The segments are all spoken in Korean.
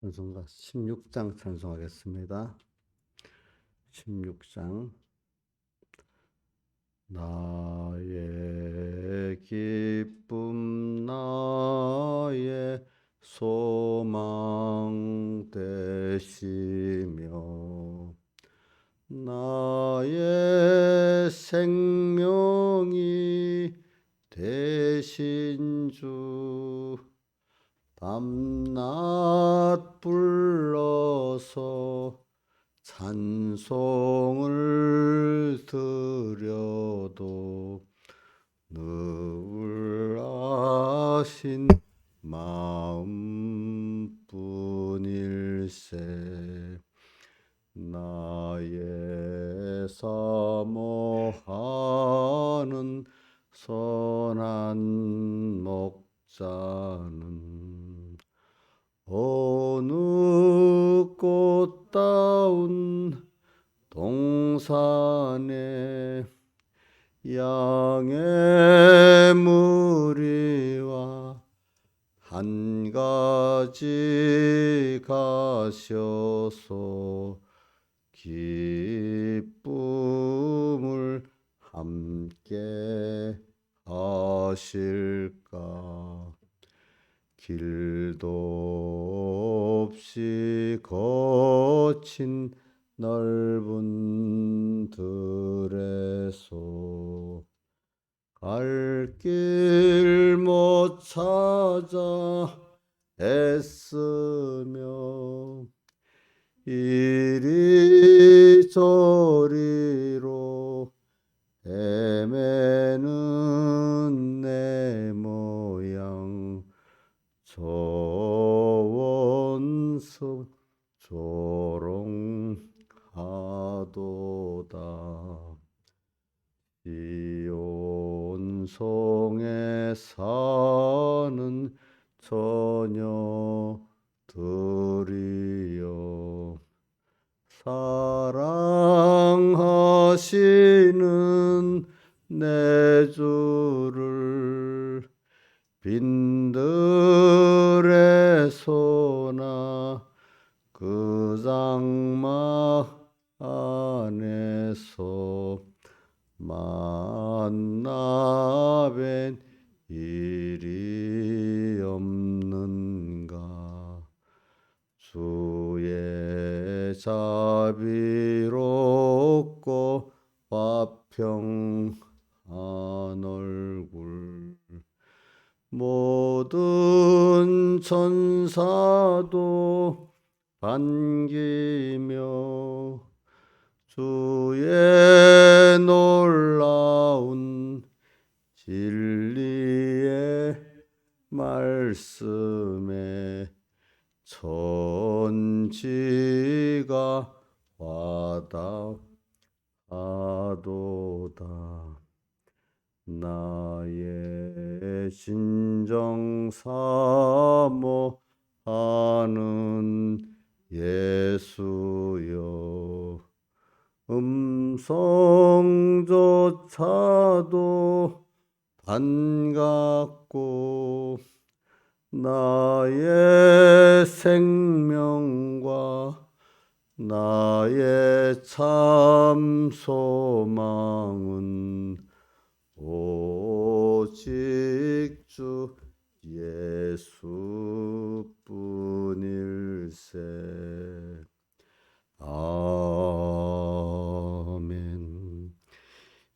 찬송가 16장 찬송하겠습니다. 16장. 나의 기쁨 나의 소망 되시며 나의 생명이 되신 주 밤낮 불러서 찬송을 드려도 늘 아신 마음뿐일세. 나의 사모하는 선한 목자는 어느 꽃다운 동산에 양의 무리와 한 가지 가셔서 기쁨을 함께 하실까. 길도 없이 거친 넓은 들에서 갈 길 못 찾아 애쓰며 이리저리로 헤매는 내 모양 저 원수 조롱하도다. 시온성에 사는 처녀들이여 사랑하시는 내 주를 빈들에서나 그 장막 안에서 만나 뵌 일이 없는가. 주의 자비롭고 화평한 얼굴 모든 천사도 반기며 주의 놀라운 진리의 말씀에 천지가 와닿아도다. 나의 진정 사모하는 예수여 음성조차도 반갑고 나의 생명과 나의 참 소망은 오직 주 예수뿐일세. 아멘.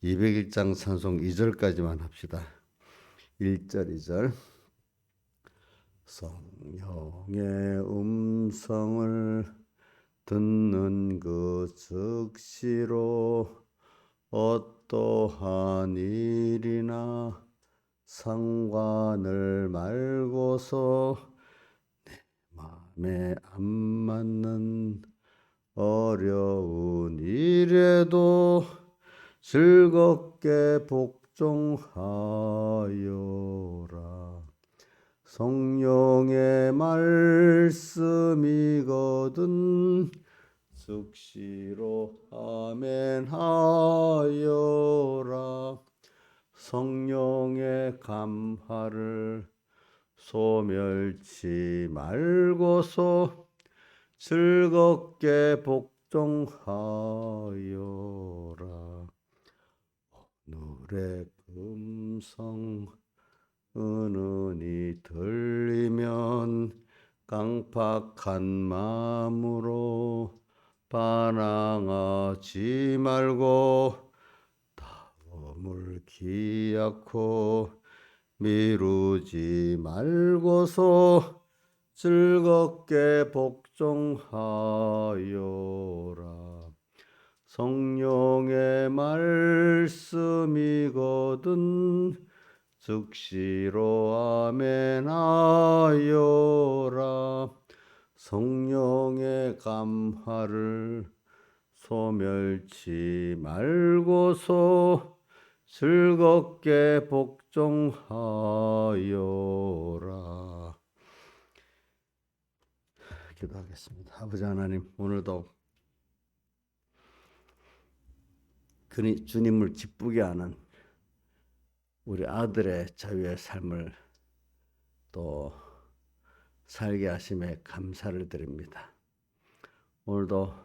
201장 찬송 2절까지만 합시다. 1절 2절. 성령의 음성을 듣는 그 즉시로 어떠한 일이나 상관을 말고서 내 마음에 안 맞는 어려운 일에도 즐겁게 복종하여라. 성령의 말씀이거든 즉시로 아멘하여라. 성령의 감화를 소멸치 말고서 즐겁게 복종하여라. 오늘의 금성 은은히 들리면 깡팍한 마음으로 반항하지 말고 다음을 기약코 미루지 말고서 즐겁게 복종하여라. 성령의 말씀이거든 즉시로 아멘하여라. 성령의 감화를 소멸치 말고서 즐겁게 복종하여라. 기도하겠습니다. 아버지 하나님, 오늘도 주님을 기쁘게 하는 우리 아들의 자유의 삶을 또 살게 하심에 감사를 드립니다. 오늘도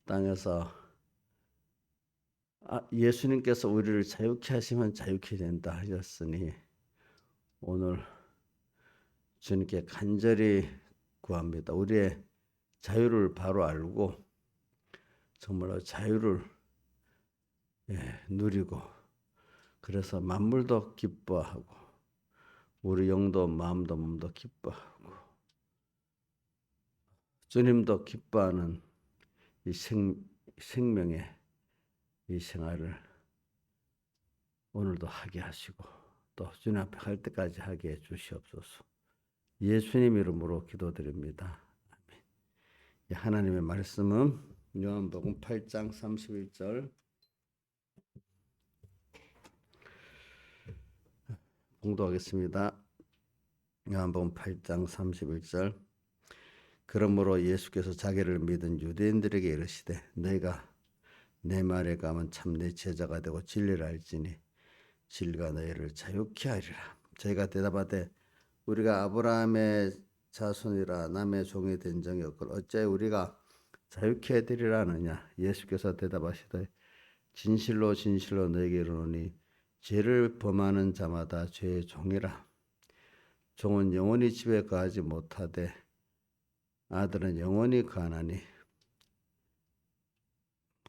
땅에서 예수님께서 우리를 자유케 하시면 자유케 된다 하셨으니 오늘 주님께 간절히 구합니다. 우리의 자유를 바로 알고 정말로 자유를 누리고 그래서 만물도 기뻐하고 우리 영도 마음도 몸도 기뻐하고 주님도 기뻐하는 이 생명의 이 생활을 오늘도 하게 하시고 또 주님 앞에 갈 때까지 하게 해 주시옵소서. 예수님 이름으로 기도드립니다. 아멘. 하나님의 말씀은 요한복음 8장 31절 공독하겠습니다. 요한복음 8장 31절 그러므로 예수께서 자기를 믿은 유대인들에게 이르시되 너희가 내 말에 감은 참 내 제자가 되고 진리를 알지니 진리가 너희를 자유케 하리라. 저희가 대답하되 우리가 아브라함의 자손이라 남의 종이 된 적이 없고 어째 우리가 자유케 해드리라 하느냐. 예수께서 대답하시되 진실로 진실로 너희에게 이르노니 죄를 범하는 자마다 죄의 종이라. 종은 영원히 집에 거하지 못하되 아들은 영원히 거하나니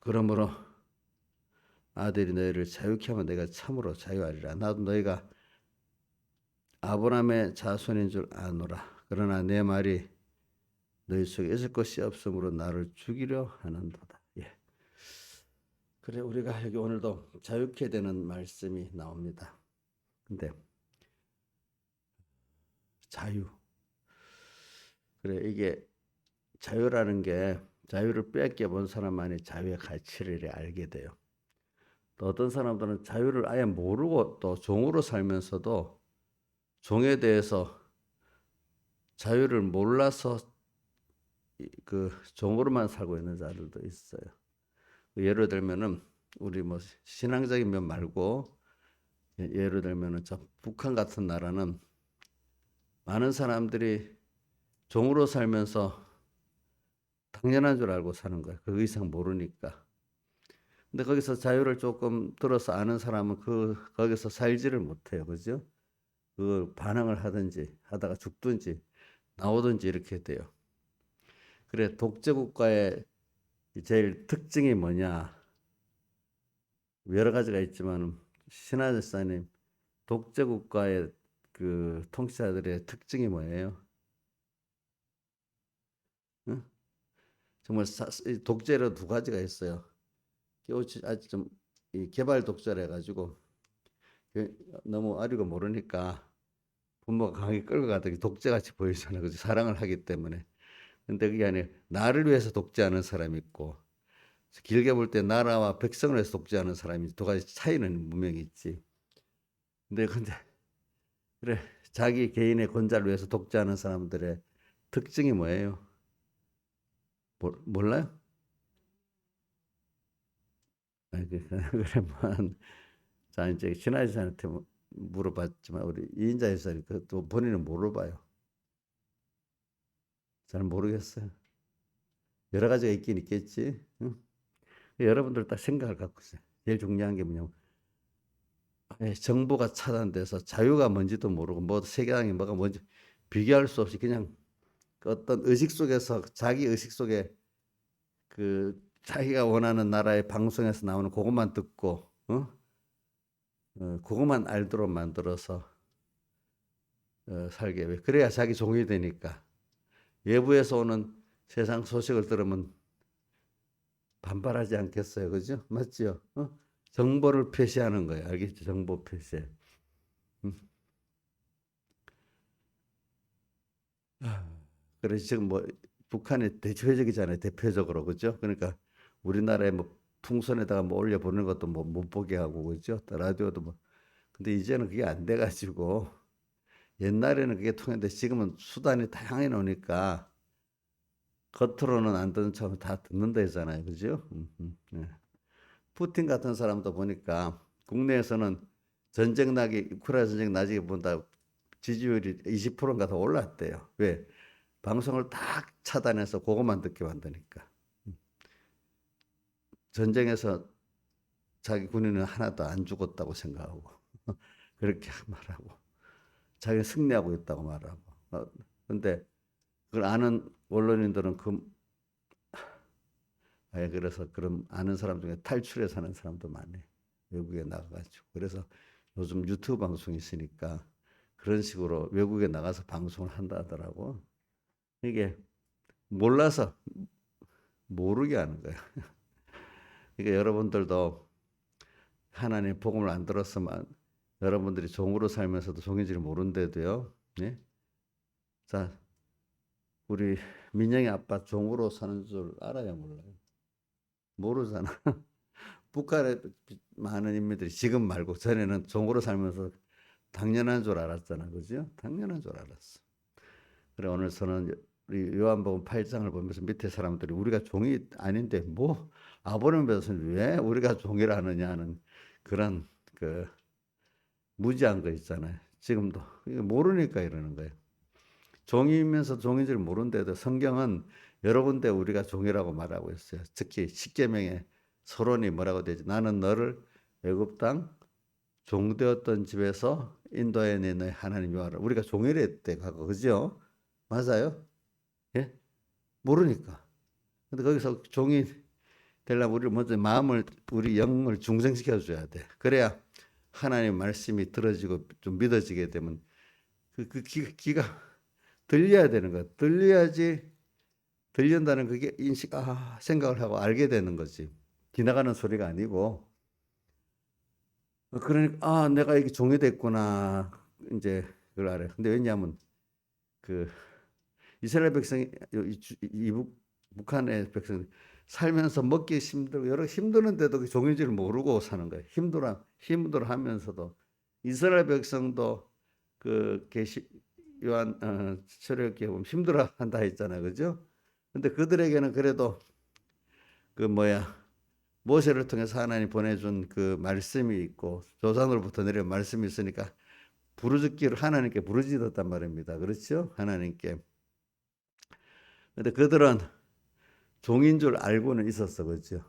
그러므로 아들이 너희를 자유케 하면 내가 참으로 자유하리라. 나도 너희가 아브라함의 자손인 줄 아노라. 그러나 내 말이 너희 속에 있을 것이 없으므로 나를 죽이려 하는도다. 그래 우리가 여기 오늘도 자유케 되는 말씀이 나옵니다. 근데 자유. 그래 이게 자유라는 게 자유를 뺏겨 본 사람만이 자유의 가치를 알게 돼요. 또 어떤 사람들은 자유를 아예 모르고 또 종으로 살면서도 종에 대해서 자유를 몰라서 그 종으로만 살고 있는 자들도 있어요. 예를 들면은 우리 뭐 신앙적인 면 말고 예를 들면은 저 북한 같은 나라는 많은 사람들이 종으로 살면서 당연한 줄 알고 사는 거야. 그 이상 모르니까. 근데 거기서 자유를 조금 들어서 아는 사람은 거기서 살지를 못해요. 그죠? 그 반항을 하든지 하다가 죽든지 나오든지 이렇게 돼요. 그래 독재 국가의 제일 특징이 뭐냐? 여러 가지가 있지만 신하제사님 독재 국가의 그 통치자들의 특징이 뭐예요? 응? 정말 독재로 두 가지가 있어요. 아주 좀 개발 독재를 해가지고 너무 어리고 모르니까 부모가 강하게 끌고 가더니 독재같이 보이잖아요. 그죠? 사랑을 하기 때문에. 근데 그게 아니라 나를 위해서 독재하는 사람이 있고 길게 볼 때 나라와 백성을 위해서 독재하는 사람이 두 가지 차이는 분명히 있지. 근데 그래 자기 개인의 권자를 위해서 독재하는 사람들의 특징이 뭐예요? 몰라요? 그러면 자 이제 신하이사한테 물어봤지만 우리 이인자 이사님 그것도 본인은 물어봐요. 잘 모르겠어요. 여러 가지가 있긴 있겠지. 응? 여러분들 딱 생각을 갖고 있어요. 제일 중요한 게 뭐냐면 정보가 차단돼서 자유가 뭔지도 모르고 뭐 세계당이 뭐가 뭔지 비교할 수 없이 그냥 그 어떤 의식 속에서 자기 의식 속에 그 자기가 원하는 나라의 방송에서 나오는 그것만 듣고 그것만 알도록 만들어서 살게 왜 그래야 자기 종이 되니까. 외부에서 오는 세상 소식을 들으면 반발하지 않겠어요, 그죠? 맞지요? 정보를 표시하는 거예요. 알겠죠? 정보 표시. 음. 그래서 지금 뭐 북한이 대표적이잖아요. 대표적으로 그죠? 그러니까 우리나라의 뭐 풍선에다가 뭐 올려보는 것도 뭐 못 보게 하고 그죠? 또 라디오도 뭐. 근데 이제는 그게 안 돼가지고 옛날에는 그게 통했는데 지금은 수단이 다양해 놓으니까 겉으로는 안 듣는 척 다 듣는다잖아요, 그죠? 네. 푸틴 같은 사람도 보니까 국내에서는 전쟁 나기 우크라이나 전쟁 나기 보다 지지율이 20%인가 더 올랐대요. 왜? 방송을 딱 차단해서 그것만 듣게 만드니까. 전쟁에서 자기 군인은 하나도 안 죽었다고 생각하고 그렇게 말하고 자기는 승리하고 있다고 말하고. 근데 그걸 아는 언론인들은 그래서 그런 아는 사람 중에 탈출해 사는 사람도 많네. 외국에 나가가지고. 그래서 요즘 유튜브 방송이 있으니까 그런 식으로 외국에 나가서 방송을 한다 하더라고. 이게 몰라서 모르게 하는 거예요. 그러니까 여러분들도 하나님 복음을 안 들었으면 여러분들이 종으로 살면서도 종인지를 모른대도요. 네? 자, 우리 민영이 아빠 종으로 사는 줄 알아요, 몰라요? 모르잖아. 북한에 많은 인민들이 지금 말고 전에는 종으로 살면서 당연한 줄 알았잖아, 그죠? 당연한 줄 알았어. 그래 오늘 저는 우리 요한복음 8장을 보면서 밑에 사람들이 우리가 종이 아닌데 뭐 아버님 뱃은 왜 우리가 종이라 하느냐 하는 그런 그 무지한 거 있잖아요. 지금도 모르니까 이러는 거예요. 종이면서 종인 줄 모르는데도 성경은 여러 군데 우리가 종이라고 말하고 있어요. 특히 십계명에 서론이 뭐라고 되지? 나는 너를 애굽 땅 종되었던 집에서 인도해 내 너의 하나님 여호와라. 우리가 종이랬대 과거 그죠? 맞아요? 예? 모르니까. 근데 거기서 종이 되려면 우리 먼저 마음을 우리 영을 중생시켜 줘야 돼. 그래야 하나님 말씀이 들어지고 좀 믿어지게 되면 그 귀가 들려야 되는 거야. 들려야지 들린다는 그게 생각을 하고 알게 되는 거지. 지나가는 소리가 아니고. 그러니까 내가 이게 종이 됐구나. 이제 그걸 알아요. 근데 왜냐하면 그 이스라엘 백성이 북한의 백성 살면서 먹기 힘들고 여러 힘드는데도 그 종인 줄 모르고 사는 거예요. 힘들어 하면서도 이스라엘 백성도 그 계시 요한 출애굽기에 보면 힘들어 한다 했잖아요. 그죠? 근데 그들에게는 그래도 그 모세를 통해서 하나님 보내준 그 말씀이 있고 조상으로부터 내려온 말씀이 있으니까 부르짖기를 하나님께 부르짖었단 말입니다. 그렇죠? 하나님께. 근데 그들은 종인 줄 알고는 있었어. 그렇죠?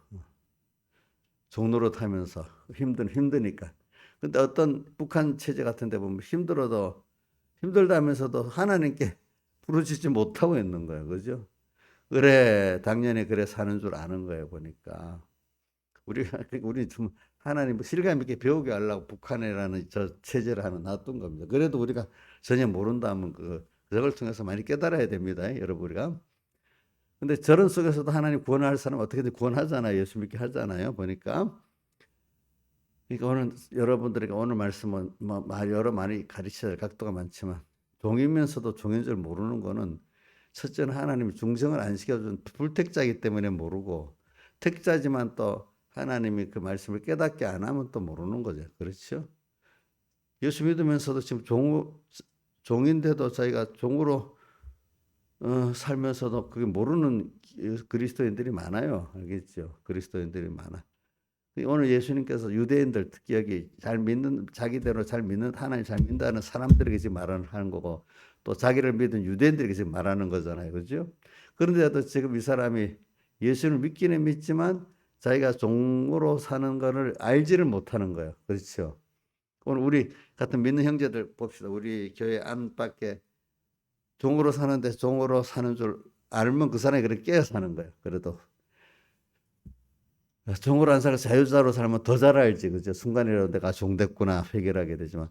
종로릇 하면서 힘드니까. 근데 어떤 북한 체제 같은 데 보면 힘들다면서도 하나님께 부르짖지 못하고 있는 거예요. 그죠? 그래, 당연히 그래 사는 줄 아는 거예요. 보니까. 우리 좀 하나님 실감 있게 배우게 하려고 북한이라는 저 체제를 하나 놔둔 겁니다. 그래도 우리가 전혀 모른다면 그걸 통해서 많이 깨달아야 됩니다. 여러분 우리가. 근데 저런 속에서도 하나님 구원할 사람 어떻게든 구원하잖아요. 예수 믿게 하잖아요. 보니까. 그러니까 오늘 여러분들에게 오늘 말씀은 여러 많이 가르쳐야 할 각도가 많지만 종이면서도 종인 줄 모르는 거는 첫째는 하나님이 중생을 안 시켜준 불택자이기 때문에 모르고 택자지만 또 하나님이 그 말씀을 깨닫게 안 하면 또 모르는 거죠. 그렇죠? 예수 믿으면서도 지금 종인데도 자기가 종으로 살면서도 그게 모르는 그리스도인들이 많아요. 알겠죠? 그리스도인들이 많아. 오늘 예수님께서 유대인들 특히 여기 잘 믿는 자기대로 잘 믿는 하나님 잘 믿는다는 사람들에게 지금 말하는 거고 또 자기를 믿은 유대인들에게 지금 말하는 거잖아요. 그죠? 그런데도 지금 이 사람이 예수를 믿기는 믿지만 자기가 종으로 사는 것을 알지를 못하는 거예요. 그렇죠? 오늘 우리 같은 믿는 형제들 봅시다. 우리 교회 안팎에 종으로 사는데 종으로 사는 줄 알면 그 사람이 그렇게 깨어 사는 거예요. 그래도 종으로 안 살고 자유자로 살면 더 잘 알지. 그죠? 순간이라도 내가 종됐구나 회개하게 되지만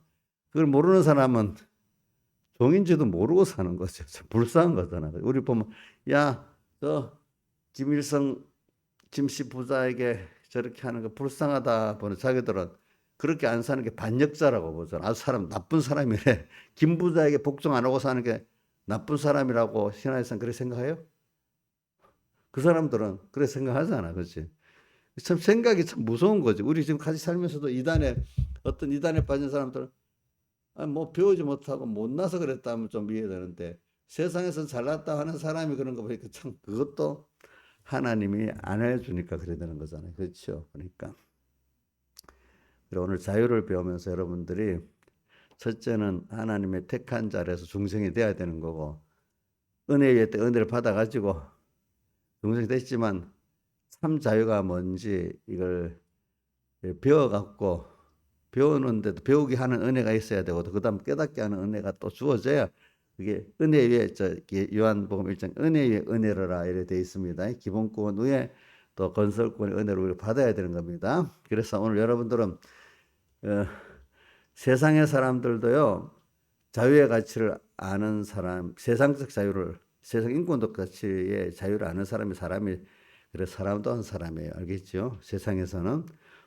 그걸 모르는 사람은 종인지도 모르고 사는 거죠. 불쌍한 거잖아. 우리 보면 저 김일성 김씨 부자에게 저렇게 하는 거 불쌍하다 보는 자기들은 그렇게 안 사는 게 반역자라고 보잖아. 아주 나쁜 사람이래. 김 부자에게 복종 안 하고 사는 게 나쁜 사람이라고 신화에서는 그렇게 생각해요? 그 사람들은 그렇게 생각하잖아. 그렇지? 참 생각이 참 무서운 거지. 우리 지금 같이 살면서도 어떤 이단에 빠진 사람들은 뭐 배우지 못하고 못나서 그랬다 하면 좀 이해가 되는데 세상에서 잘났다 하는 사람이 그런 거 보니까 참 그것도 하나님이 안 해주니까 그래야 되는 거잖아요. 그렇죠? 그러니까 오늘 자유를 배우면서 여러분들이 첫째는 하나님의 택한 자리에서 중생이 돼야 되는 거고 은혜에 은혜를 받아가지고 중생이 됐지만 참 자유가 뭔지 이걸 배워갖고 배우는데도 배우게 하는 은혜가 있어야 되고 그 다음 깨닫게 하는 은혜가 또 주어져야 그게 은혜 위에 요한복음 1장 은혜 위에 은혜로라 이렇게 되어 있습니다. 기본권 위에 또 건설권의 은혜를 우리가 받아야 되는 겁니다. 그래서 오늘 여러분들은 세상의 사람들도요 자유의 가치를 아는 사람, 세상적 자유를 세상 인권적 가치의 자유를 아는 사람이 그래서 사람도 한 사람이에요. 알겠죠? 세상에서는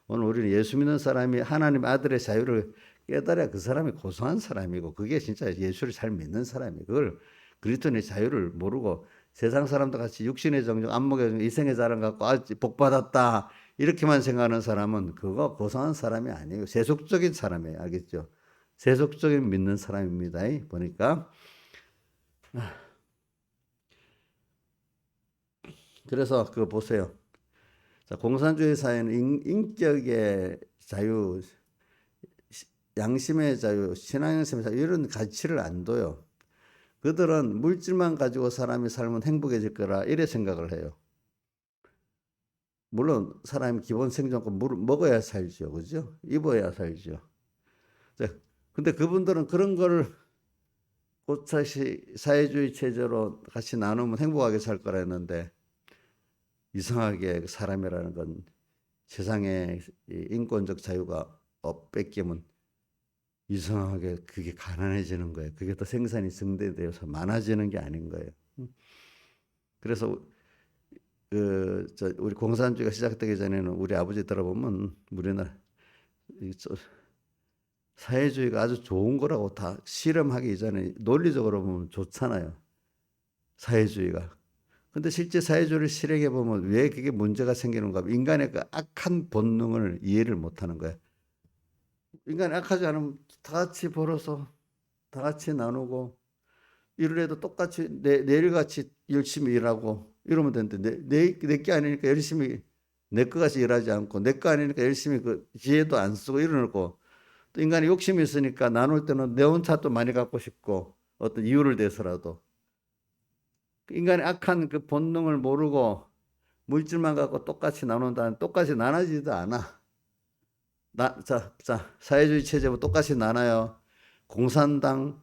오늘 우리는 예수 믿는 사람이 하나님 아들의 자유를 깨달아야 그 사람이 고소한 사람이고 그게 진짜 예수를 잘 믿는 사람이에요. 그걸 그리스도의 자유를 모르고 세상 사람들 같이 육신의 정욕, 안목의 정욕, 이생의 자랑 갖고 복 받았다 이렇게만 생각하는 사람은 그거 고소한 사람이 아니에요. 세속적인 사람이에요. 알겠죠? 세속적인 믿는 사람입니다. 보니까 그래서 그거 보세요. 자, 공산주의 사회는 인격의 자유, 양심의 자유, 신앙심의 자유 이런 가치를 안 둬요. 그들은 물질만 가지고 사람이 살면 행복해질 거라 이래 생각을 해요. 물론 사람이 기본 생존권 먹어야 살죠. 그죠? 입어야 살죠. 자, 근데 그분들은 그런 거를 곧다시 사회주의 체제로 같이 나누면 행복하게 살 거라 했는데 이상하게 사람이라는 건 세상에 인권적 자유가 뺏기면 이상하게 그게 가난해지는 거예요. 그게 더 생산이 증대되어서 많아지는 게 아닌 거예요. 그래서 우리 공산주의가 시작되기 전에는 우리 아버지 들어보면 우리나라 사회주의가 아주 좋은 거라고 다 실험하기 이전에 논리적으로 보면 좋잖아요. 사회주의가. 근데 실제 사회주의를 실행해 보면 왜 그게 문제가 생기는가? 인간의 그 악한 본능을 이해를 못하는 거야. 인간이 악하지 않으면 다 같이 벌어서 다 같이 나누고 일을 해도 똑같이 내일같이 열심히 일하고 이러면 되는데 내게 아니니까 열심히 내 거 같이 일하지 않고 내 거 아니니까 열심히 그 지혜도 안 쓰고 이러고 또 인간이 욕심이 있으니까 나눌 때는 내 혼자 또 많이 갖고 싶고 어떤 이유를 대서라도 인간의 악한 그 본능을 모르고 물질만 갖고 똑같이 나눈다는 똑같이 나눠지도 않아. 사회주의 체제고 똑같이 나눠요. 공산당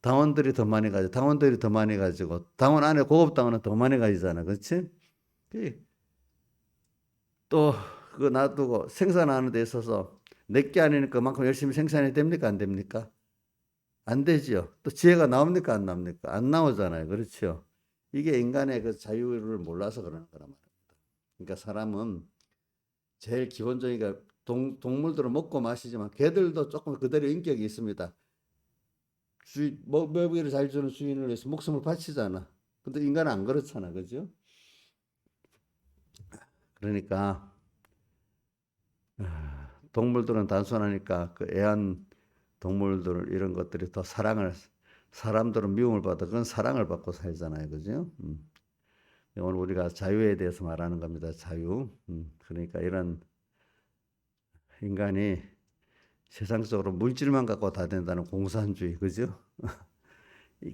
당원들이 더 많이 가지고 당원들이 더 많이 가지고 당원 안에 고급 당원은 더 많이 가지잖아. 그렇지? 또 그거 놔두고 생산하는 데 있어서 내게 아니니까 그만큼 열심히 생산이 됩니까? 안 됩니까? 안 되지요. 또 지혜가 나옵니까? 안 나옵니까? 안 나오잖아요. 그렇죠? 이게 인간의 그 자유를 몰라서 그러는 거란 말입니다. 그러니까 사람은 제일 기본적인 동물들은 먹고 마시지만 개들도 조금 그대로 인격이 있습니다. 먹이를 잘 주는 주인을 위해서 목숨을 바치잖아. 근데 인간은 안 그렇잖아. 그죠? 그러니까 동물들은 단순하니까 그 애완 동물들 이런 것들이 더 사람들은 미움을 받아 그건 사랑을 받고 살잖아요. 그죠? 오늘 우리가 자유에 대해서 말하는 겁니다. 자유. 그러니까 이런 인간이 세상적으로 물질만 갖고 다 된다는 공산주의. 그죠?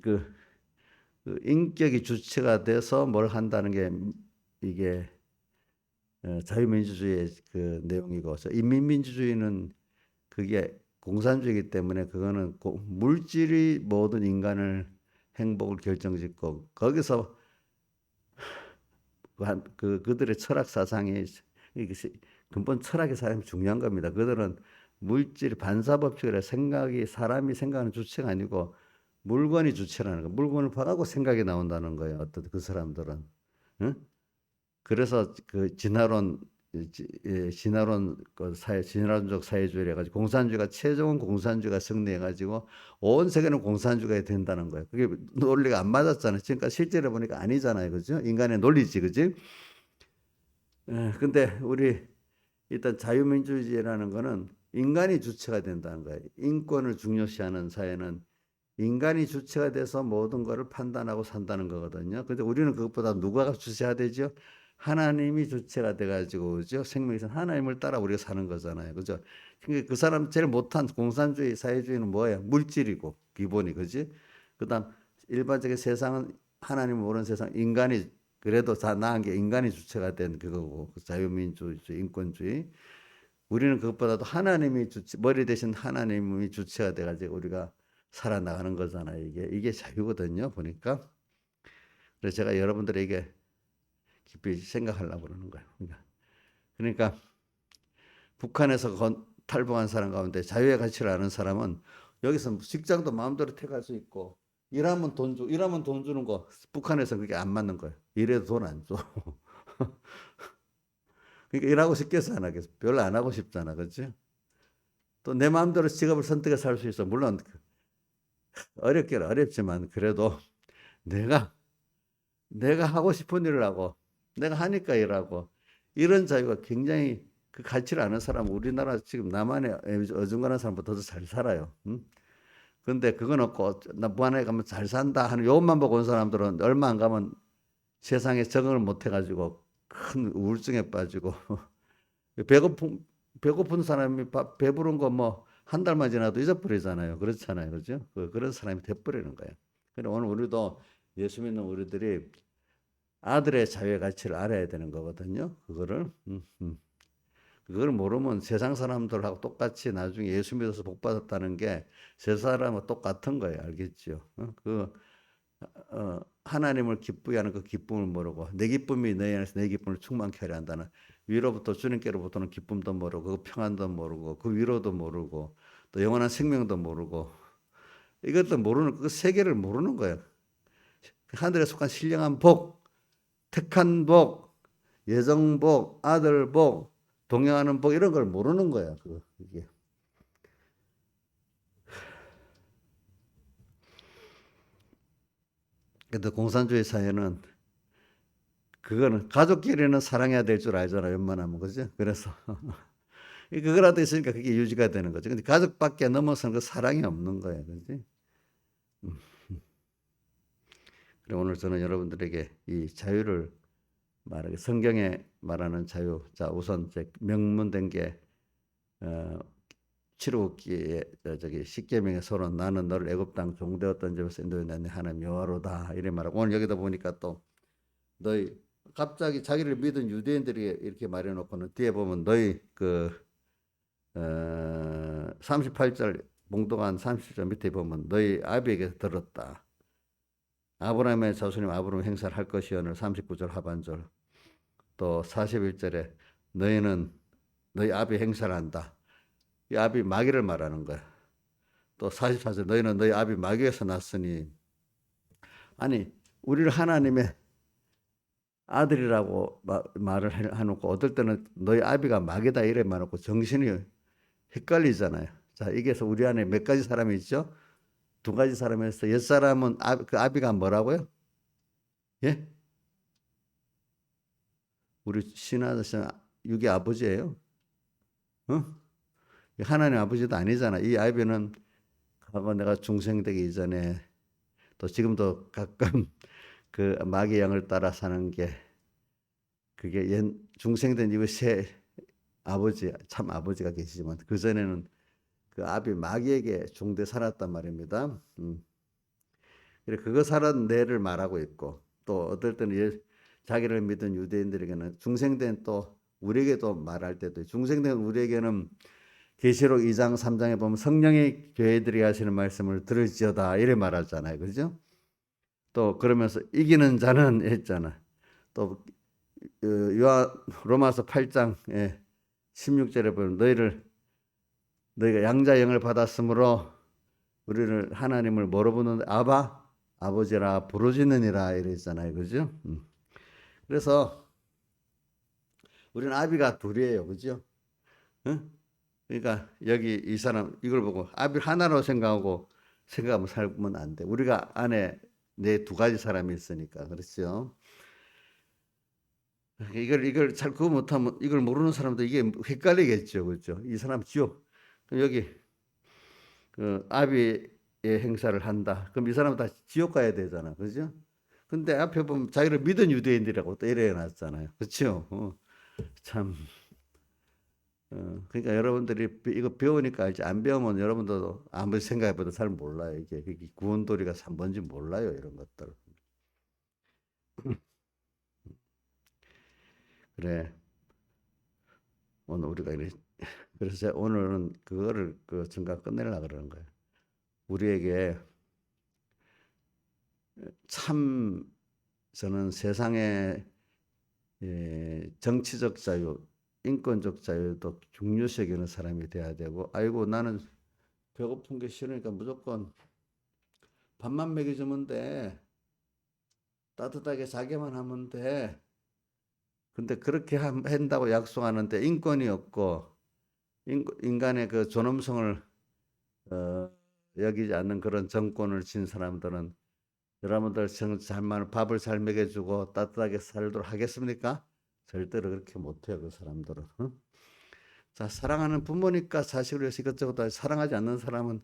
그 인격이 주체가 돼서 뭘 한다는 게 이게 자유민주주의의 그 내용이고, 인민민주주의는 그게 공산주의이기 때문에 그거는 물질이 모든 인간을 행복을 결정짓고, 거기서 그들의 철학 사상이 이것이 근본 철학의 사람이 중요한 겁니다. 그들은 물질 반사법칙이라 사람이 생각하는 주체가 아니고 물건이 주체라는 거. 물건을 봐가고 생각이 나온다는 거예요. 어떤 그 사람들은. 응? 그래서 그 진화론 진화론적 사회주의를 해가지고 공산주의가 최종은 공산주의가 승리해가지고 온 세계는 공산주의가 된다는 거예요. 그게 논리가 안 맞았잖아요. 지금까지 실제로 보니까 아니잖아요, 그죠? 인간의 논리지, 그지? 근데 우리 일단 자유민주주의라는 거는 인간이 주체가 된다는 거예요. 인권을 중요시하는 사회는 인간이 주체가 돼서 모든 것을 판단하고 산다는 거거든요. 근데 우리는 그것보다 누가 주체가 되죠? 하나님이 주체가 돼가지고, 그죠? 생명에서 하나님을 따라 우리가 사는 거잖아요. 그죠? 그러니까 그 사람 제일 못한 공산주의, 사회주의는 뭐예요? 물질이고, 기본이, 그지? 그 다음, 일반적인 세상은 하나님을 모르는 세상, 인간이, 그래도 다 나은 게 인간이 주체가 된 그거고, 자유민주주의, 인권주의. 우리는 그것보다도 하나님이 머리 대신 하나님이 주체가 돼가지고 우리가 살아나가는 거잖아요. 이게 자유거든요. 보니까. 그래서 제가 여러분들에게 깊이 생각하려고 그러는 거예요. 그러니까 북한에서 탈북한 사람 가운데 자유의 가치를 아는 사람은 여기서 직장도 마음대로 택할 수 있고 일하면 돈 주는 거 북한에서 그게 안 맞는 거예요. 일해도 돈 안 줘. 그러니까 일하고 싶겠어 안 하겠어? 별로 안 하고 싶잖아, 그렇지? 또 내 마음대로 직업을 선택해서 살 수 있어. 물론 어렵긴 어렵지만 그래도 내가 하고 싶은 일을 하고 내가 하니까 일하고 이런 자유가 굉장히 그 가치를 아는 사람은 우리나라 지금 남한에 어중간한 사람보다 더 잘 살아요. 응? 근데 그건 없고 나 무한에 가면 잘 산다 하는 요것만 보고 온 사람들은 얼마 안 가면 세상에 적응을 못 해가지고 큰 우울증에 빠지고 배고픈 사람이 배부른 거 뭐 한 달만 지나도 잊어버리잖아요. 그렇잖아요. 그죠? 그런 사람이 돼버리는 거예요. 그래 오늘 우리도 예수 믿는 우리들이 아들의 자유의 가치를 알아야 되는 거거든요. 그걸 모르면 세상 사람들하고 똑같이 나중에 예수 믿어서 복 받았다는 게 세 사람과 똑같은 거예요. 알겠죠? 하나님을 기쁘게 하는 그 기쁨을 모르고 내 기쁨이 너희 안에서 내 기쁨을 충만케 하려 한다는 위로부터 주님께로부터는 기쁨도 모르고 그 평안도 모르고 그 위로도 모르고 또 영원한 생명도 모르고 이것도 모르는 그 세계를 모르는 거예요. 하늘에 속한 신령한 복, 택한 복, 예정복, 아들복, 동행하는 복 이런 걸 모르는 거야. 이게. 근데 공산주의 사회는 그거는 가족끼리는 사랑해야 될 줄 알잖아요. 웬만하면 그죠? 그래서 그거라도 있으니까 그게 유지가 되는 거죠. 근데 가족밖에 넘어서는 그 사랑이 없는 거예요. 그지? 그래 오늘 저는 여러분들에게 이 자유를 말하기 성경에 말하는 자유. 자 우선 명문된 게 출애굽기에 저기 십계명의 서론 나는 너를 애굽 땅 종되었던 집에서 인도해 낸 하나님 여호와로다 이래 말하고 오늘 여기다 보니까 또 너희 갑자기 자기를 믿은 유대인들이 이렇게 말해놓고는 뒤에 보면 너희 38절 몽동한 30절 밑에 보면 너희 아비에게 들었다. 아브라함의 자손님 아브라함 행사를 할 것이오늘 39절 하반절 또 41절에 너희는 너희 아비 행사를 한다. 이 아비 마귀를 말하는 거야. 또 44절 너희는 너희 아비 마귀에서 났으니 아니 우리를 하나님의 아들이라고 말을 해놓고 어떨 때는 너희 아비가 마귀다 이래 말하고 정신이 헷갈리잖아요. 자 이게서 우리 안에 몇 가지 사람이 있죠? 두 가지 사람이 있어. 옛 사람은 그 아비가 뭐라고요? 예? 우리 신하신 육의 아버지예요. 어? 하나님 아버지도 아니잖아. 이 아비는 과거 내가 중생되기 이전에 또 지금도 가끔 그 마귀 양을 따라 사는 게 그게 중생된 이후 새 아버지 참 아버지가 계시지만 그 전에는 그 아비 마귀에게 종돼 살았단 말입니다. 그래 그거 살았 내를 말하고 있고 또 어떨 때는 자기를 믿은 유대인들에게는 중생된 또 우리에게도 말할 때도 중생된 우리에게는 계시록 2장 3장에 보면 성령의 교회들이 하시는 말씀을 들을지어다 이래 말하잖아요. 그죠? 또 그러면서 이기는 자는 했잖아. 또 로마서 8장 16절에 보면 너희가 양자 영을 받았으므로 우리를 하나님을 뭐로 부르는데 아버지라 부르짖느니라 이랬잖아요. 그죠? 그래서 우리는 아비가 둘이에요. 그죠? 응? 그러니까 여기 이 사람 이걸 보고 아비 하나로 생각하면 살면 안 돼. 우리가 안에 내 두 가지 사람이 있으니까. 그렇죠? 이걸 잘 그거 못하면 이걸 모르는 사람도 이게 헷갈리겠죠. 그렇죠? 이 사람 지옥. 그럼 여기 그 아비의 행사를 한다. 그럼 이 사람은 다 지옥 가야 되잖아. 그죠? 근데 앞에 보면 자기를 믿은 유대인들이라고 또 이래 놨잖아요. 그렇죠? 참. 그러니까 여러분들이 이거 배우니까 알지. 안 배우면 여러분들도 아무리 생각해봐도 잘 몰라요. 이게 구원도리가 3번인지 몰라요. 이런 것들. 그래. 오늘 우리가 그래서 오늘은 그거를 그 증거 끝내려고 그러는 거예요. 우리에게 참 저는 세상의 정치적 자유, 인권적 자유도 중요시 여기는 사람이 돼야 되고, 아이고 나는 배고픈 게 싫으니까 무조건 밥만 먹여주면 돼. 따뜻하게 자기만 하면 돼. 근데 그렇게 한다고 약속하는데 인권이 없고 인간의 그 존엄성을 여기지 않는 그런 정권을 진 사람들은 여러분들 잘만 밥을 잘 먹여주고 따뜻하게 살도록 하겠습니까? 절대로 그렇게 못해요. 그 사람들은. 응? 자, 사랑하는 부모니까 자식을 위해서 이것저것 다 사랑하지 않는 사람은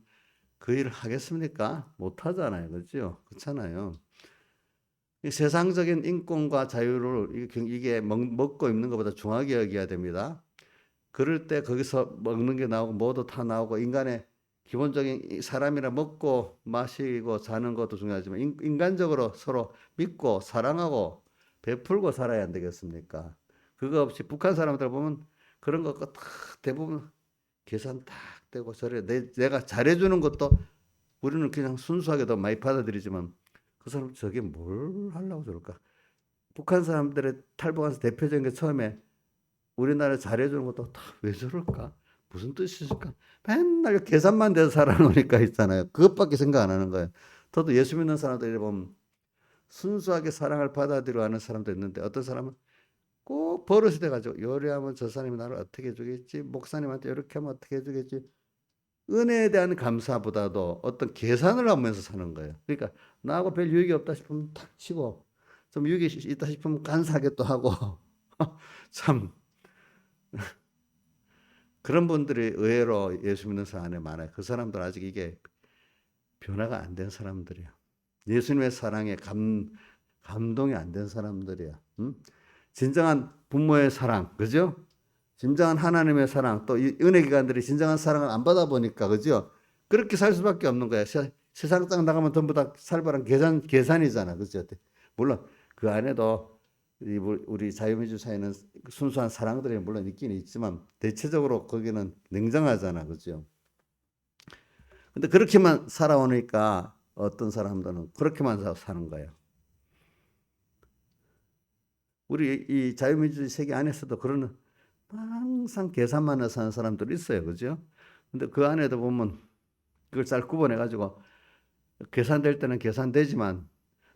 그 일을 하겠습니까? 못하잖아요. 그렇죠? 그렇잖아요. 이 세상적인 인권과 자유를 이게 먹고 입는 것보다 중하게 여겨야 됩니다. 그럴 때 거기서 먹는 게 나오고 뭐도 다 나오고 인간의 기본적인 사람이라 먹고 마시고 사는 것도 중요하지만 인간적으로 서로 믿고 사랑하고 베풀고 살아야 안 되겠습니까? 그거 없이 북한 사람들 보면 그런 거 다 대부분 계산 딱 되고 저래 내가 잘해주는 것도 우리는 그냥 순수하게 더 많이 받아들이지만 그 사람 저게 뭘 하려고 저럴까? 북한 사람들의 탈북한서 대표적인 게 처음에 우리나라 잘해주는 것도 다 왜 저럴까? 무슨 뜻이 있을까? 맨날 계산만 돼서 살아놓으니까 있잖아요. 그것밖에 생각 안 하는 거예요. 저도 예수 믿는 사람들이 보면 순수하게 사랑을 받아들여 하는 사람도 있는데 어떤 사람은 꼭 버릇이 돼가지고 요리하면 저 사람이 나를 어떻게 해주겠지? 목사님한테 이렇게 하면 어떻게 해주겠지? 은혜에 대한 감사보다도 어떤 계산을 하면서 사는 거예요. 그러니까 나하고 별 유익이 없다 싶으면 탁 치고 좀 유익이 있다 싶으면 간사하게 또 하고 참 그런 분들이 의외로 예수 믿는 사람 안에 많아요. 그 사람들 아직 이게 변화가 안 된 사람들이야. 예수님의 사랑에 감동이 안 된 사람들이야. 응? 진정한 부모의 사랑, 그죠? 진정한 하나님의 사랑, 또 이 은혜 기관들이 진정한 사랑을 안 받아보니까, 그죠? 그렇게 살 수밖에 없는 거야. 세상 땅 나가면 전부 다 살벌한 계산이잖아, 그죠? 물론 그 안에도 우리 자유민주 사회는 순수한 사랑들이 물론 있긴 있지만 대체적으로 거기는 냉정하잖아, 그죠? 근데 그렇게만 살아오니까 어떤 사람들은 그렇게만 사는 거예요. 우리 이 자유민주주의 세계 안에서도 그런 항상 계산만 해서 사는 사람들이 있어요. 그죠? 근데 그 안에도 보면 그걸 잘 구분해 가지고 계산될 때는 계산되지만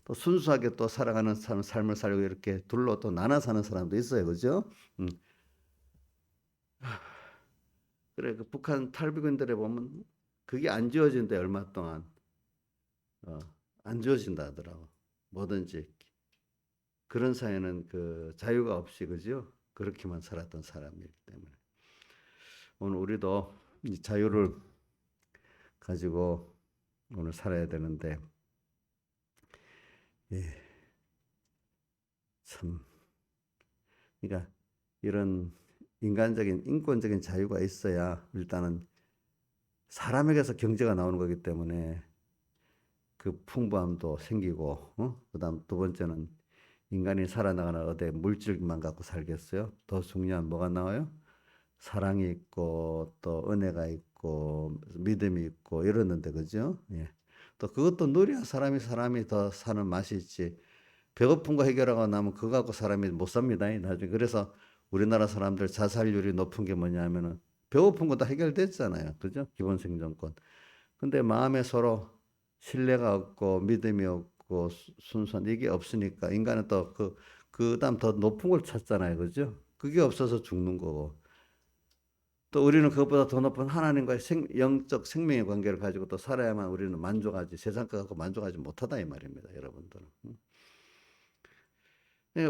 또 순수하게 또 살아가는 삶을 살고 이렇게 둘로 또 나눠 사는 사람도 있어요. 그죠? 그래 그 북한 탈북민들에 보면 그게 안 지워진대 얼마 동안 안 지워진다 하더라고. 뭐든지 그런 사회는 그 자유가 없이 그죠? 그렇게만 살았던 사람이기 때문에 오늘 우리도 이 자유를 가지고 오늘 살아야 되는데 예, 참 그러니까 이런 인간적인 인권적인 자유가 있어야 일단은 사람에게서 경제가 나오는 거기 때문에 그 풍부함도 생기고 그다음 두 번째는 인간이 살아나가는 어디 물질만 갖고 살겠어요? 더 중요한 뭐가 나와요? 사랑이 있고 또 은혜가 있고 믿음이 있고 이러는데 그죠? 예. 또 그것도 누려야 사람이 더 사는 맛이 있지. 배고픈 거 해결하고 나면 그거 갖고 사람이 못 삽니다. 나중에. 그래서 우리나라 사람들 자살률이 높은 게 뭐냐면은 배고픈 거 다 해결됐잖아요. 그죠? 기본 생존권. 근데 마음에 서로 신뢰가 없고 믿음이 없고 순수한 이게 없으니까 인간은 또 그다음 더 높은 걸 찾잖아요. 그죠? 그게 없어서 죽는 거고. 또 우리는 그것보다 더 높은 하나님과의 영적 생명의 관계를 가지고 또 살아야만 우리는 만족하지 세상 거 갖고 만족하지 못하다 이 말입니다. 여러분들은.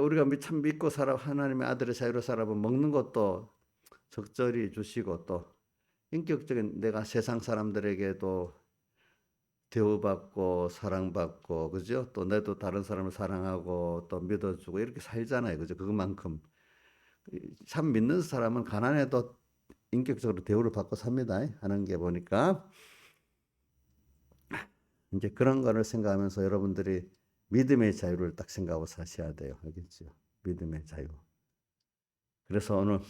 우리가 참 믿고 살아 하나님의 아들의 자유로 살아보면 먹는 것도 적절히 주시고 또 인격적인 내가 세상 사람들에게도 대우받고 사랑받고 그죠? 또 내도 다른 사람을 사랑하고 또 믿어주고 이렇게 살잖아요. 그죠? 그것만큼 참 믿는 사람은 가난해도 인격적으로 대우를 받고 삽니다. 하는 게 보니까 이제 그런 거를 생각하면서 여러분들이 믿음의 자유를 딱 생각하고 사셔야 돼요. 알겠죠? 믿음의 자유. 그래서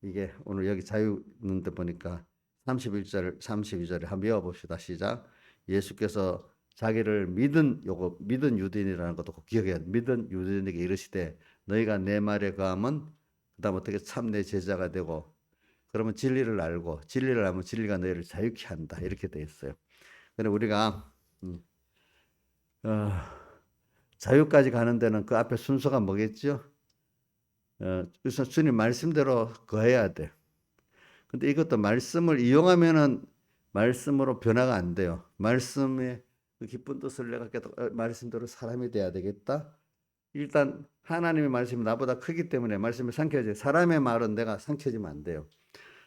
이게 오늘 여기 자유 있는데 보니까 32절을 한번 외워봅시다. 시작. 예수께서 자기를 믿은 유대인이라는 것도 꼭 기억해야 돼. 믿은 유대인에게 이르시되 너희가 내 말에 거하면 그다음 어떻게 참 내 제자가 되고 그러면 진리를 알고 진리를 알면 진리가 너희를 자유케 한다. 이렇게 돼 있어요. 그런데 우리가 어, 자유까지 가는 데는 그 앞에 순서가 뭐겠죠? 그래서 주님 말씀대로 거해야 돼. 근데 이것도 말씀을 이용하면은 말씀으로 변화가 안 돼요. 말씀의 그 기쁜 뜻을 내가 깨닫고 말씀대로 사람이 돼야 되겠다. 일단 하나님의 말씀이 나보다 크기 때문에 말씀이 삼켜져요. 사람의 말은 내가 삼켜지면 안 돼요.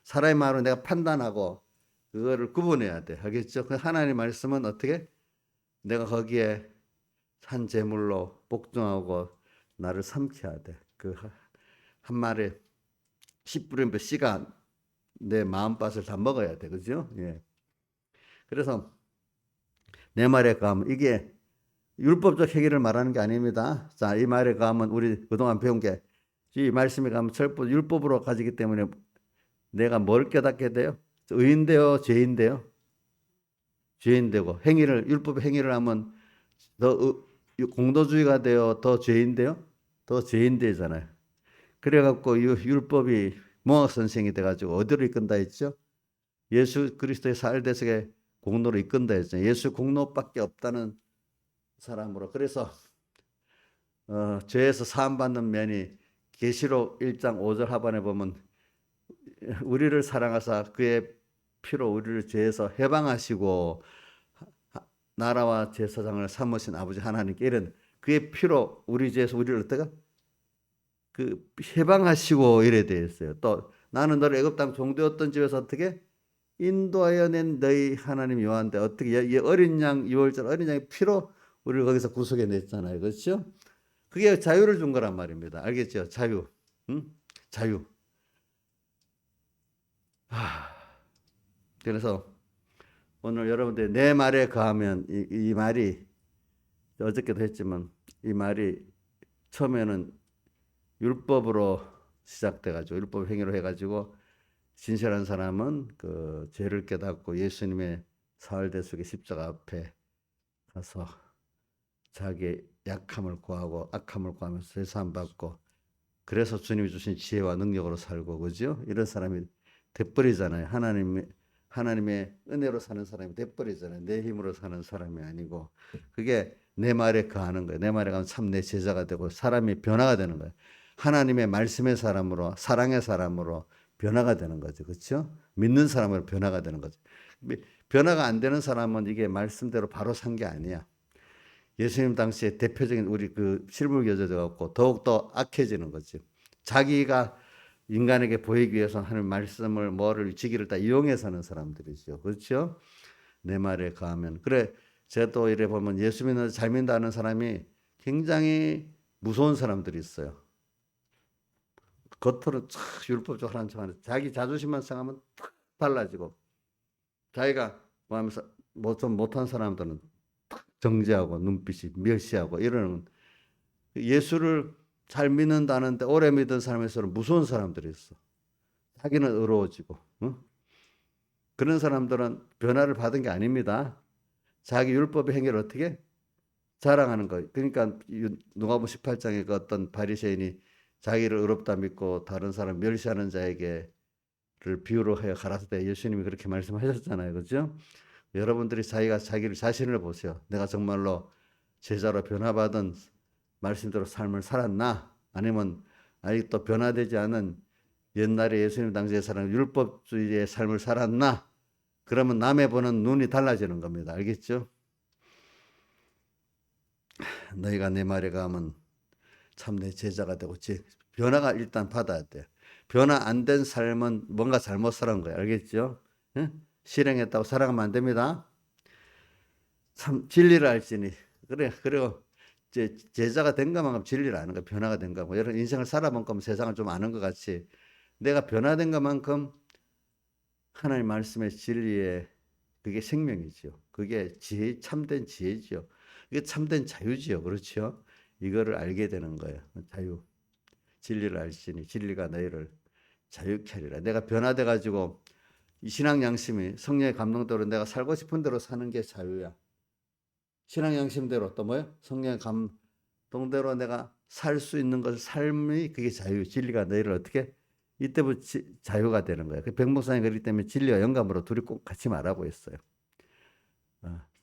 사람의 말은 내가 판단하고 그거를 구분해야 돼. 알겠죠? 그 하나님의 말씀은 어떻게? 내가 거기에 한 제물로 복종하고 나를 삼켜야 돼. 그 한 마리 씨 뿌린 씨가 내 마음밭을 다 먹어야 돼. 그죠? 예. 그래서 내 말에 가면 이게 율법적 행위를 말하는 게 아닙니다. 자, 이 말에 가면 우리 그동안 배운 게 이 말씀에 가면 철법 율법으로 가지기 때문에 내가 뭘 깨닫게 돼요? 의인되요, 죄인되요? 죄인되고 행위를 율법 행위를 하면 더 공도주의가 되어 더 죄인되요? 더 죄인되잖아요. 그래갖고 이 율법이 몽학 선생이 돼가지고 어디로 이끈다 했죠? 예수 그리스도의 살대석의 공로로 이끈다 했죠. 예수 공로밖에 없다는 사람으로. 그래서 죄에서 사함받는 면이 계시록 1장 5절 하반에 보면 우리를 사랑하사 그의 피로 우리를 죄에서 해방하시고 나라와 제사장을 삼으신 아버지 하나님께 이런 그의 피로 우리 죄에서 우리를 어떻게 그 해방하시고 이래 돼 있어요. 또 나는 너를 애굽 땅 종되었던 집에서 어떻게 인도하여 낸 너희 하나님 여호와인데 어떻게 이 어린 양 유월절 어린 양의 피로 우리를 거기서 구속해 냈잖아요. 그렇죠? 그게 자유를 준 거란 말입니다. 알겠죠? 자유. 응? 자유. 그래서 오늘 여러분들 내 말에 거하면 이 말이 어저께도 했지만 이 말이 처음에는 율법으로 시작돼가지고 율법 행위로 해가지고 진실한 사람은 그 죄를 깨닫고 예수님의 사흘대속의 십자가 앞에 가서 자기 약함을 구하고 악함을 구하면서 세상 받고 그래서 주님이 주신 지혜와 능력으로 살고 그죠? 이런 사람이 돼버리잖아요. 하나님의 은혜로 사는 사람이 돼버리잖아요. 내 힘으로 사는 사람이 아니고 그게 내 말에 거하는 거예요. 내 말에 가면 참 내 제자가 되고 사람이 변화가 되는 거예요. 하나님의 말씀의 사람으로 사랑의 사람으로 변화가 되는 거죠. 그렇죠? 믿는 사람으로 변화가 되는 거죠. 변화가 안 되는 사람은 이게 말씀대로 바로 산 게 아니야. 예수님 당시에 대표적인 우리 그 실물교제자 갖고 더욱더 악해지는 거죠. 자기가 인간에게 보이기 위해서 하는 말씀을 뭐를 지기를 다 이용해서 하는 사람들이죠. 그렇죠? 내 말에 거하면 그래. 제가 또 이래 보면 예수 믿는 잘 믿는다는 사람이 굉장히 무서운 사람들이 있어요. 겉으로 참 율법적으로 하는 척하는데 자기 자존심만 생각하면 탁 달라지고 자기가 뭐 하면서 뭐 좀 못한 사람들은 정죄하고 눈빛이 멸시하고 이러는 예수를 잘 믿는다는데 오래 믿은 사람에서는 무서운 사람들이 있어. 자기는 의로워지고. 그런 사람들은 변화를 받은 게 아닙니다. 자기 율법의 행위를 어떻게 자랑하는 거예요. 그러니까 누가복음 18장에 그 어떤 바리새인이 자기를 의롭다 믿고 다른 사람 멸시하는 자에게를 비유로 하여 가라사대, 예수님이 그렇게 말씀하셨잖아요. 그렇죠? 여러분들이 자기를 자신을 보세요. 내가 정말로 제자로 변화받은 말씀대로 삶을 살았나? 아니면 아직도 변화되지 않은 옛날에 예수님 당시에 살았는 율법주의의 삶을 살았나? 그러면 남의 보는 눈이 달라지는 겁니다. 알겠죠? 너희가 내 말에 가면 참 내 제자가 되고, 변화가 일단 받아야 돼. 변화 안 된 삶은 뭔가 잘못 살은 거야. 알겠죠? 실행했다고 살아가면 안 됩니다. 참 진리를 알지니. 그리고 제자가 된 것만큼 진리를 아는 거야. 변화가 된 거고. 여러분 인생을 살아본 거면 세상을 좀 아는 것 같이 내가 변화된 것만큼 하나님 말씀의 진리에 그게 생명이지요. 그게 참된 지혜지요. 이게 참된 자유지요. 그렇죠? 이거를 알게 되는 거예요. 자유. 진리를 알지니 진리가 너희를 자유케 하리라. 내가 변화돼 가지고 이 신앙 양심이 성령의 감동대로 내가 살고 싶은 대로 사는 게 자유야. 신앙 양심대로 또 뭐예요? 성령의 감동대로 내가 살 수 있는 것, 삶이 그게 자유. 진리가 너희를 어떻게 이때부터 자유가 되는 거예요. 백 목사님 그렇기 때문에 진리와 영감으로 둘이 꼭 같이 말하고 있어요.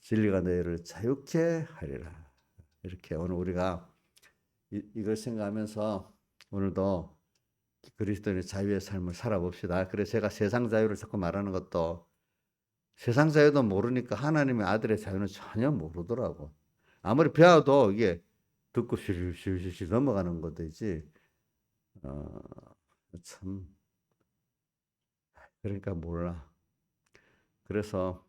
진리가 너희를 자유케 하리라. 이렇게 오늘 우리가 이걸 생각하면서 오늘도 그리스도인의 자유의 삶을 살아봅시다. 그래서 제가 세상 자유를 자꾸 말하는 것도 세상 자유도 모르니까 하나님의 아들의 자유는 전혀 모르더라고. 아무리 배워도 이게 듣고 실실 넘어가는 것이지. 참 그러니까 몰라. 그래서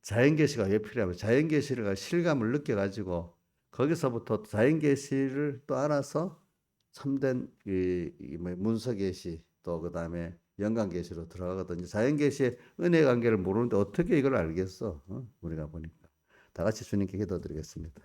자연계시가 왜 필요하면 자연계시가 실감을 느껴가지고 거기서부터 자연계시를 또 알아서 참된 문서계시 또 그다음에 영광계시로 들어가거든요. 자연계시의 은혜 관계를 모르는데 어떻게 이걸 알겠어? 우리가 보니까. 다 같이 주님께 기도드리겠습니다.